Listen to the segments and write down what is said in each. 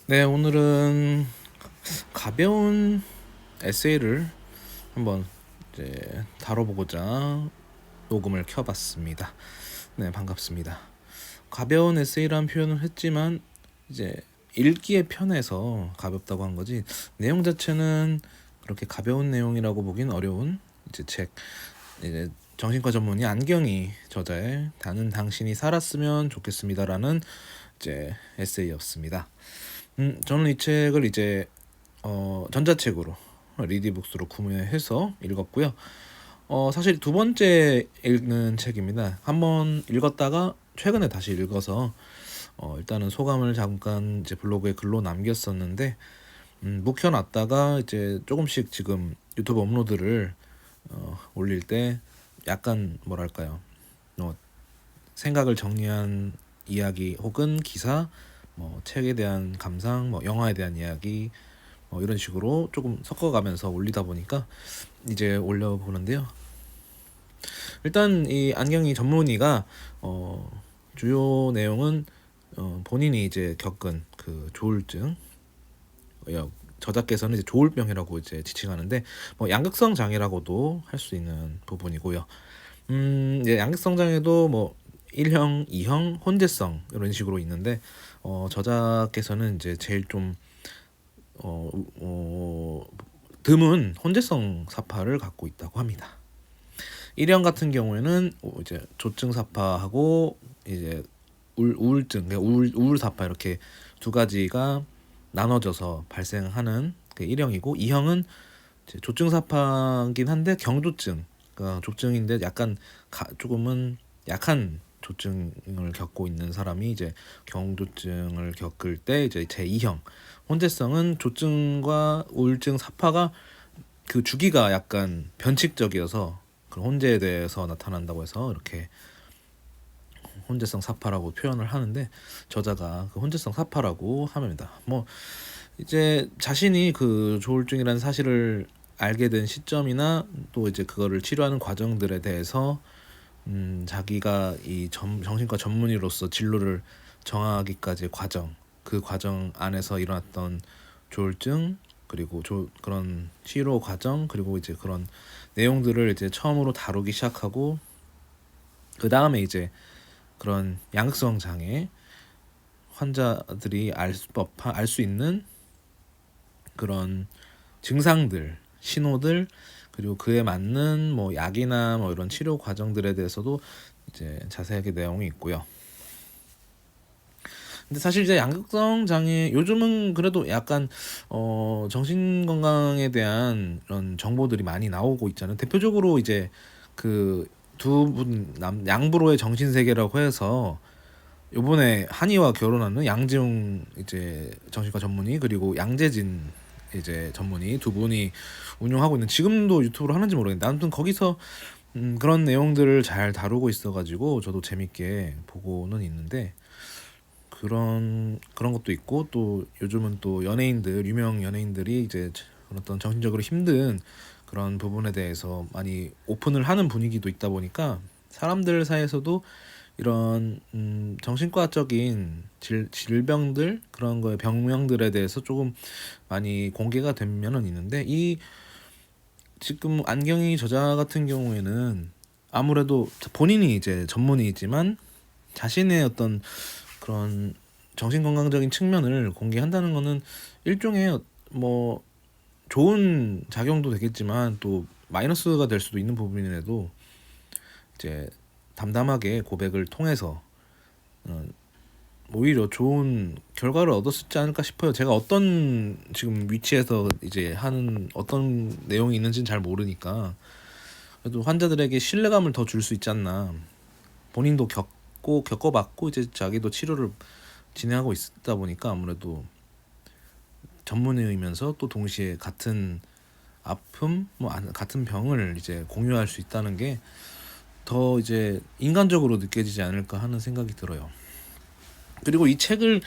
네, 오늘은 가벼운 에세이를 한번 이제 다뤄보고자 녹음을 켜봤습니다. 네, 반갑습니다. 가벼운 에세이란 표현을 했지만 이제 읽기에 편해서 가볍다고 한 거지, 내용 자체는 그렇게 가벼운 내용이라고 보긴 어려운 이제 책, 이제 정신과 전문의 안경이 저자의 나는 당신이 살았으면 좋겠습니다라는 이제 에세이였습니다. 저는 이 책을 이제 전자책으로 리디북스로 구매해서 읽었고요. 사실 두 번째 읽는 책입니다. 한번 읽었다가 최근에 다시 읽어서 일단은 소감을 잠깐 이제 블로그에 글로 남겼었는데, 묵혀놨다가 이제 조금씩 지금 유튜브 업로드를 올릴 때 약간 뭐랄까요, 생각을 정리한 이야기 혹은 기사, 책에 대한 감상, 영화에 대한 이야기, 이런 식으로 조금 섞어가면서 올리다 보니까 이제 올려보는데요. 일단 이 안경이 전문의가 주요 내용은 본인이 이제 겪은 그 조울증, 저자께서는 이제 조울병이라고 이제 지칭하는데, 양극성 장애라고도 할 수 있는 부분이고요. 이제 양극성 장애도 1형, 2형, 혼재성 이런 식으로 있는데, 저자께서는 이제 제일 좀 드문 혼재성 사파를 갖고 있다고 합니다. 1형 같은 경우에는 이제 조증 사파하고 이제 우울증, 그러니까 우울 사파, 이렇게 두 가지가 나눠져서 발생하는 그 1형이고, 2형은 조증 사파긴 한데 경조증, 그러니까 조증인데 약간 조금은 약한 조증을 겪고 있는 사람이 이제 경조증을 겪을 때 이제 제2형. 혼재성은 조증과 우울증 사파가 그 주기가 약간 변칙적이어서 그 혼재에 대해서 나타난다고 해서 이렇게 혼재성 사파라고 표현을 하는데, 저자가 그 혼재성 사파라고 합니다. 이제 자신이 그 조울증이라는 사실을 알게 된 시점이나 또 이제 그거를 치료하는 과정들에 대해서 자기가 이 정신과 전문의로서 진로를 정하기까지의 과정, 그 과정 안에서 일어났던 조울증, 그리고 그런 치료 과정, 그리고 이제 그런 내용들을 이제 처음으로 다루기 시작하고, 그 다음에 이제 그런 양극성 장애 환자들이 알 수 있는 그런 증상들, 신호들, 그리고 그에 맞는 약이나 이런 치료 과정들에 대해서도 이제 자세하게 내용이 있고요. 근데 사실 이제 양극성 장애, 요즘은 그래도 약간 정신 건강에 대한 이런 정보들이 많이 나오고 있잖아요. 대표적으로 이제 그 두 분 양브로의 정신 세계라고 해서 요번에 한이와 결혼하는 양재웅 이제 정신과 전문의, 그리고 양재진 이제 전문의 두 분이 운영하고 있는, 지금도 유튜브로 하는지 모르겠는데 아무튼 거기서 그런 내용들을 잘 다루고 있어가지고 저도 재밌게 보고는 있는데, 그런 것도 있고, 또 요즘은 또 유명 연예인들이 이제 어떤 정신적으로 힘든 그런 부분에 대해서 많이 오픈을 하는 분위기도 있다 보니까 사람들 사이에서도 이런 정신과적인 질병들, 그런 거의 병명들에 대해서 조금 많이 공개가 되면은 있는데, 이 지금 안경이 저자 같은 경우에는 아무래도 본인이 이제 전문의이지만 자신의 어떤 그런 정신건강적인 측면을 공개한다는 거는 일종의 좋은 작용도 되겠지만 또 마이너스가 될 수도 있는 부분인데도 이제 담담하게 고백을 통해서 오히려 좋은 결과를 얻었지 않을까 싶어요. 제가 어떤 지금 위치에서 이제 하는 어떤 내용이 있는지는 잘 모르니까 그래도 환자들에게 신뢰감을 더 줄 수 있지 않나. 본인도 겪어봤고 이제 자기도 치료를 진행하고 있다 보니까 아무래도 전문의이면서 또 동시에 같은 아픔, 같은 병을 이제 공유할 수 있다는 게 더 이제 인간적으로 느껴지지 않을까 하는 생각이 들어요. 그리고 이 책을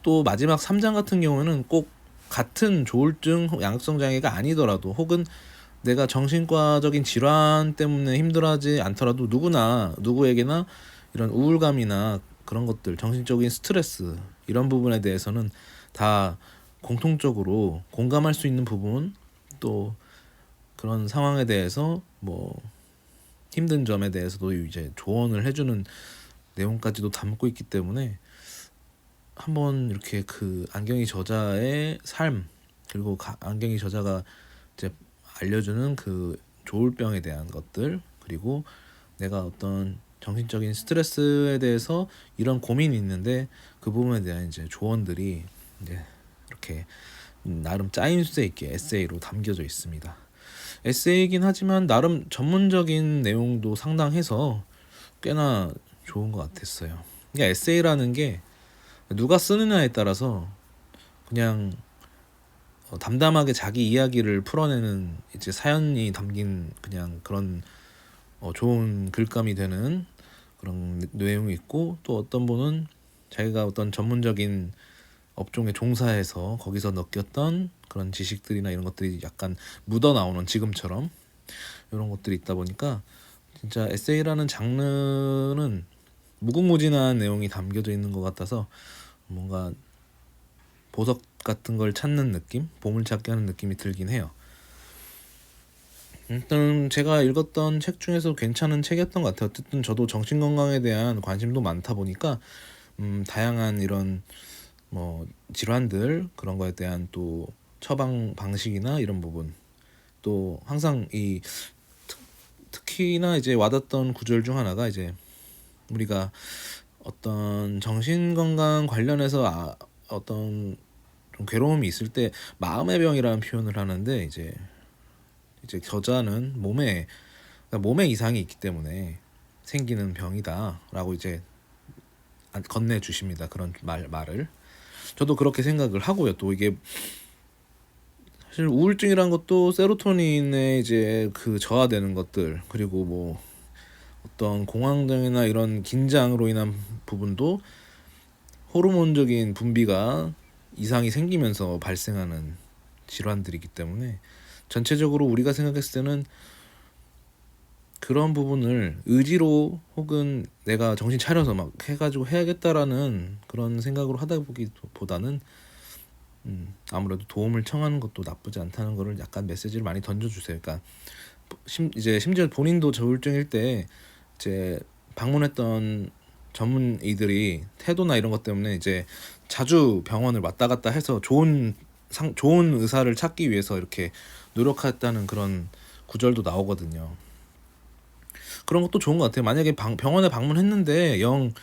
또 마지막 3장 같은 경우에는 꼭 같은 조울증, 양극성 장애가 아니더라도, 혹은 내가 정신과적인 질환 때문에 힘들어하지 않더라도 누구에게나 이런 우울감이나 그런 것들, 정신적인 스트레스, 이런 부분에 대해서는 다 공통적으로 공감할 수 있는 부분, 또 그런 상황에 대해서 뭐 힘든 점에 대해서도 이제 조언을 해주는 내용까지도 담고 있기 때문에 한번 이렇게 그 안경이 저자의 삶, 그리고 안경이 저자가 이제 알려주는 그 조울병에 대한 것들, 그리고 내가 어떤 정신적인 스트레스에 대해서 이런 고민이 있는데 그 부분에 대한 이제 조언들이 이제 이렇게 나름 짜임새 있게 에세이로 담겨져 있습니다. 에세이이긴 하지만 나름 전문적인 내용도 상당해서 꽤나 좋은 것 같았어요. 그러니까 에세이라는 게 누가 쓰느냐에 따라서 그냥 담담하게 자기 이야기를 풀어내는 이제 사연이 담긴 그냥 그런 좋은 글감이 되는 그런 내용이 있고, 또 어떤 분은 자기가 어떤 전문적인 업종에 종사해서 거기서 느꼈던 그런 지식들이나 이런 것들이 약간 묻어 나오는 지금처럼 이런 것들이 있다 보니까 진짜 에세이라는 장르는 무궁무진한 내용이 담겨져 있는 것 같아서 뭔가 보석 같은 걸 찾는 느낌? 보물찾기 하는 느낌이 들긴 해요. 일단 제가 읽었던 책 중에서 괜찮은 책이었던 것 같아요. 어쨌든 저도 정신건강에 대한 관심도 많다 보니까 다양한 이런 뭐 질환들 그런 거에 대한 또 처방 방식이나 이런 부분, 또 항상 이 특히나 이제 와닿던 구절 중 하나가 이제 우리가 어떤 정신건강 관련해서 어떤 좀 괴로움이 있을 때 마음의 병이라는 표현을 하는데, 이제 저자는 몸에 이상이 있기 때문에 생기는 병이다라고 이제 건네 주십니다. 그런 말을 저도 그렇게 생각을 하고요. 또 이게 사실 우울증이란 것도 세로토닌에 이제 그 저하되는 것들, 그리고 뭐 어떤 공황장애나 이런 긴장으로 인한 부분도 호르몬적인 분비가 이상이 생기면서 발생하는 질환들이기 때문에 전체적으로 우리가 생각했을 때는 그런 부분을 의지로 혹은 내가 정신 차려서 막 해가지고 해야겠다라는 그런 생각으로 하다 보기보다는 아무래도 도움을 청하는 것도 나쁘지 않다는 거를 약간 메시지를 많이 던져주세요. 그러니까 이제 심지어 본인도 저울증일 때 이제 방문했던 전문의들이 태도나 이런 것 때문에 이제 자주 병원을 왔다 갔다 해서 좋은 의사를 찾기 위해서 이렇게 노력했다는 그런 구절도 나오거든요. 그런 것도 좋은 것 같아요. 만약에 병원에 방문했는데 영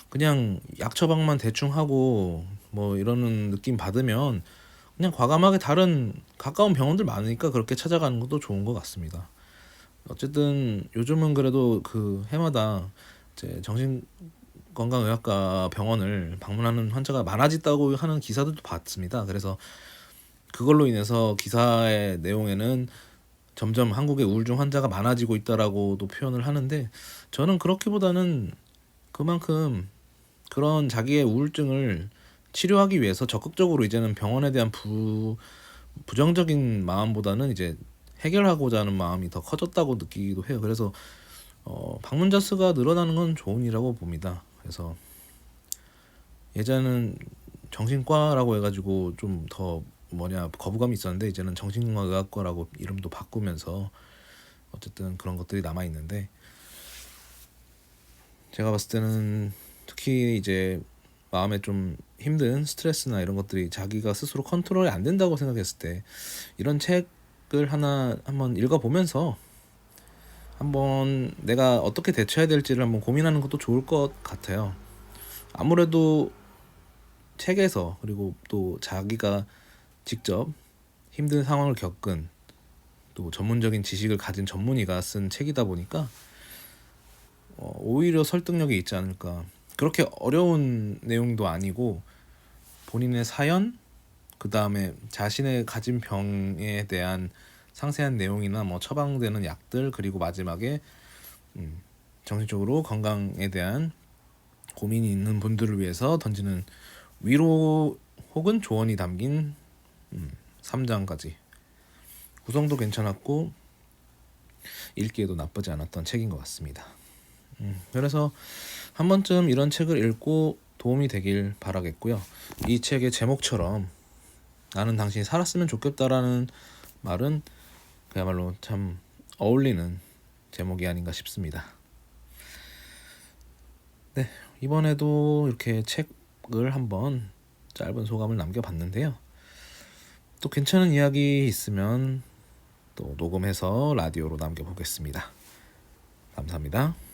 그냥 약 처방만 대충 하고 뭐 이러는 느낌 받으면 그냥 과감하게 다른 가까운 병원들 많으니까 그렇게 찾아가는 것도 좋은 것 같습니다. 어쨌든 요즘은 그래도 그 해마다 이제 정신건강의학과 병원을 방문하는 환자가 많아졌다고 하는 기사들도 봤습니다. 그래서 그걸로 인해서 기사의 내용에는 점점 한국의 우울증 환자가 많아지고 있다라고도 표현을 하는데, 저는 그렇기보다는 그만큼 그런 자기의 우울증을 치료하기 위해서 적극적으로 이제는 병원에 대한 부정적인 마음보다는 이제 해결하고자 하는 마음이 더 커졌다고 느끼기도 해요. 그래서 방문자 수가 늘어나는 건 좋은 일이라고 봅니다. 그래서 예전에는 정신과라고 해가지고 좀 더 거부감이 있었는데 이제는 정신건강의학과라고 이름도 바꾸면서 어쨌든 그런 것들이 남아 있는데, 제가 봤을 때는 특히 이제 마음에 좀 힘든 스트레스나 이런 것들이 자기가 스스로 컨트롤이 안 된다고 생각했을 때 이런 책을 한번 읽어보면서 한번 내가 어떻게 대처해야 될지를 한번 고민하는 것도 좋을 것 같아요. 아무래도 책에서, 그리고 또 자기가 직접 힘든 상황을 겪은 또 전문적인 지식을 가진 전문의가 쓴 책이다 보니까 오히려 설득력이 있지 않을까. 그렇게 어려운 내용도 아니고 본인의 사연, 그 다음에 자신의 가진 병에 대한 상세한 내용이나 뭐 처방되는 약들, 그리고 마지막에 정신적으로 건강에 대한 고민이 있는 분들을 위해서 던지는 위로 혹은 조언이 담긴 3장까지 구성도 괜찮았고 읽기에도 나쁘지 않았던 책인 것 같습니다. 그래서 한 번쯤 이런 책을 읽고 도움이 되길 바라겠고요. 이 책의 제목처럼 나는 당신이 살았으면 좋겠다라는 말은 그야말로 참 어울리는 제목이 아닌가 싶습니다. 네, 이번에도 이렇게 책을 한번 짧은 소감을 남겨봤는데요. 또 괜찮은 이야기 있으면 또 녹음해서 라디오로 남겨보겠습니다. 감사합니다.